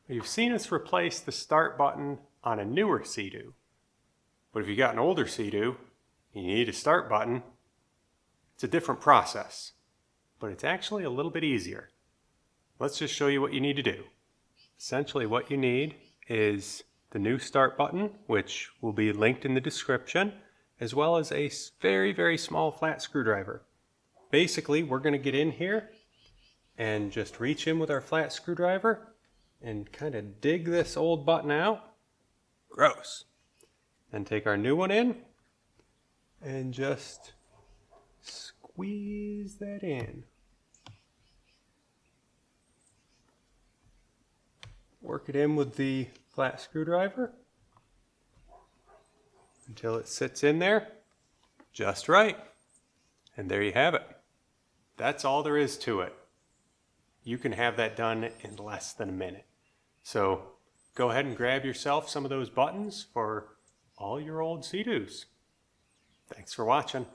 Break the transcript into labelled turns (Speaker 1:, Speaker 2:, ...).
Speaker 1: You've seen us replace the start button on a newer Seadoo. But if you got an older Seadoo, and you need a start button, it's a different process. But it's actually a little bit easier. Let's just show you what you need to do. Essentially what you need is the new start button, which will be linked in the description, as well as a very, very small flat screwdriver. Basically, we're going to get in here and just reach in with our flat screwdriver and kind of dig this old button out. Gross. Then take our new one in and just squeeze that in. Work it in with the flat screwdriver until it sits in there just right. And there you have it. That's all there is to it. You can have that done in less than a minute. So go ahead and grab yourself some of those buttons for all your old Seadoos. Thanks for watching.